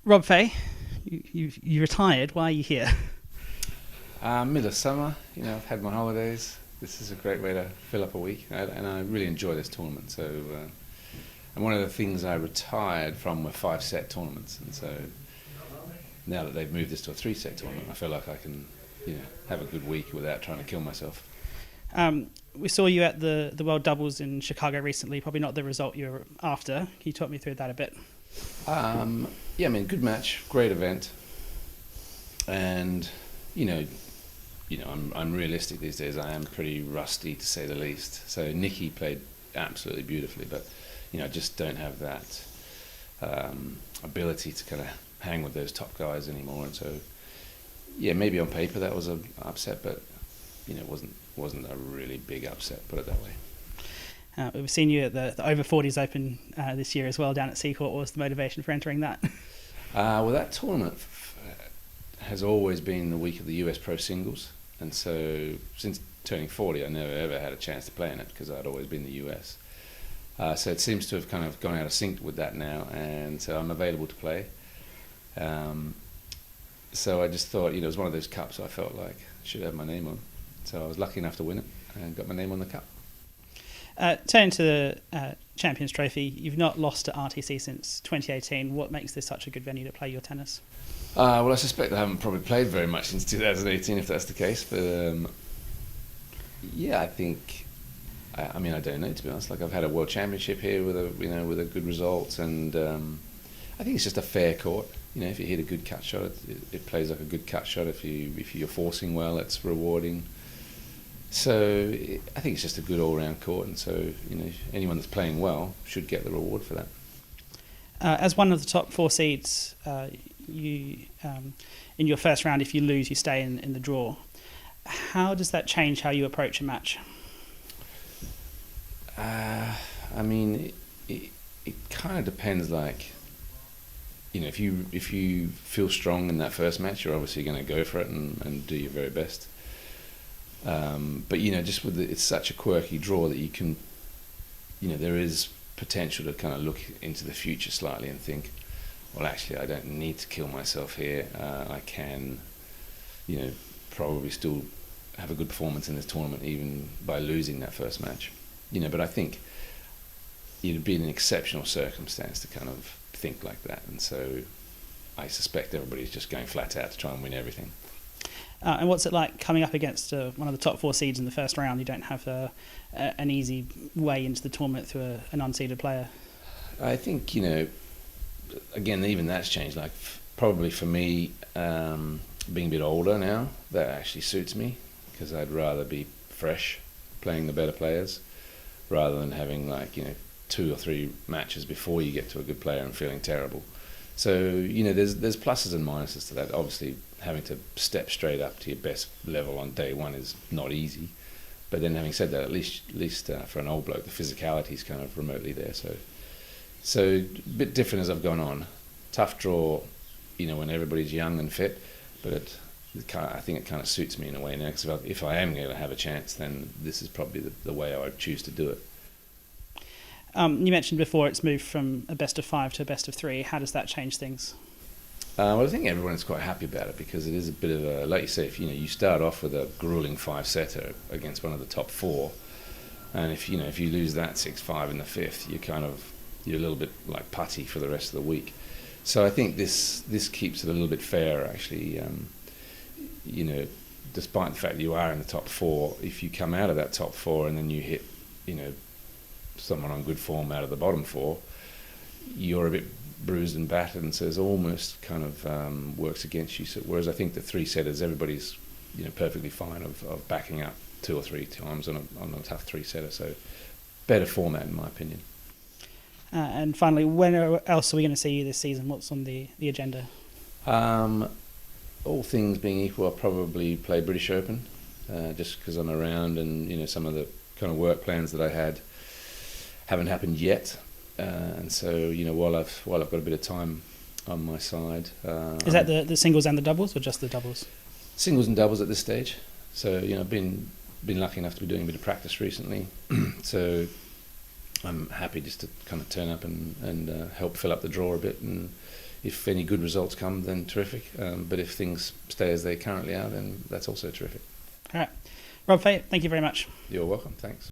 Rob Fahey, you retired. Why are you here? Middle of summer, I've had my holidays. This is a great way to fill up a week, and I really enjoy this tournament. So, and one of the things I retired from were 5-set tournaments, and so now that they've moved this to a 3-set tournament, I feel like I can, have a good week without trying to kill myself. We saw you at the World Doubles in Chicago recently. Probably not the result you were after. Can you talk me through that a bit? Good match, great event, and I'm realistic these days. I am pretty rusty, to say the least. So Nikki played absolutely beautifully, but I just don't have that ability to kind of hang with those top guys anymore. And so, maybe on paper that was an upset, but it wasn't a really big upset. Put it that way. We've seen you at the Over 40s Open this year as well down at Seacourt. What was the motivation for entering that? Well, that tournament has always been the week of the US Pro Singles, and so since turning 40 I never ever had a chance to play in it because I'd always been the US. So it seems to have kind of gone out of sync with that now, and so I'm available to play. So I just thought, it was one of those cups I felt like I should have my name on. So I was lucky enough to win it and got my name on the cup. Turning to the Champions Trophy, you've not lost to RTC since 2018. What makes this such a good venue to play your tennis? Well, I suspect I haven't probably played very much since 2018, if that's the case. But I think, I don't know, to be honest. Like, I've had a World Championship here with a good result, and I think it's just a fair court. If you hit a good cut shot, it plays like a good cut shot. If you're forcing well, it's rewarding. So I think it's just a good all-round court, and so anyone that's playing well should get the reward for that. As one of the top 4 seeds, you in your first round, if you lose, you stay in the draw. How does that change how you approach a match? It kind of depends. Like, if you feel strong in that first match, you're obviously going to go for it and do your very best. But just with it's such a quirky draw that you can, there is potential to kind of look into the future slightly and think, well, actually, I don't need to kill myself here. I can, probably still have a good performance in this tournament even by losing that first match. But I think it'd be an exceptional circumstance to kind of think like that, and so I suspect everybody's just going flat out to try and win everything. And what's it like coming up against one of the top 4 seeds in the first round? You don't have an easy way into the tournament through an unseeded player. I think, again, even that's changed. Like, probably for me, being a bit older now, that actually suits me, because I'd rather be fresh playing the better players rather than having 2 or 3 matches before you get to a good player and feeling terrible. So, there's pluses and minuses to that. Obviously, having to step straight up to your best level on day one is not easy. But then, having said that, at least for an old bloke, the physicality is kind of remotely there. So a bit different as I've gone on. Tough draw, when everybody's young and fit. But I think it kind of suits me in a way now, because if I am going to have a chance, then this is probably the way I would choose to do it. You mentioned before it's moved from a best of 5 to a best of 3. How does that change things? Well, I think everyone is quite happy about it, because it is a bit of a, like you say, if you start off with a grueling 5-setter against one of the top 4, and if you lose that 6-5 in the 5th, you're a little bit like putty for the rest of the week. So I think this keeps it a little bit fairer, actually. Despite the fact that you are in the top 4, if you come out of that top 4 and then you hit, someone on good form out of the bottom 4, you're a bit bruised and battered, and so it's almost kind of works against you. So, whereas I think the 3-setters, everybody's perfectly fine of backing up 2 or 3 times on a tough 3-setter. So better format, in my opinion. And finally, when else are we going to see you this season? What's on the agenda? All things being equal, I'll probably play British Open, just because I'm around, and some of the kind of work plans that I had haven't happened yet, and so while I've got a bit of time on my side. Is that the singles and the doubles, or just the doubles? Singles and doubles at this stage. So I've been lucky enough to be doing a bit of practice recently, so I'm happy just to kind of turn up and help fill up the draw a bit, and if any good results come, then terrific. But if things stay as they currently are, then that's also terrific. All right. Rob Fahey, thank you very much. You're welcome. Thanks.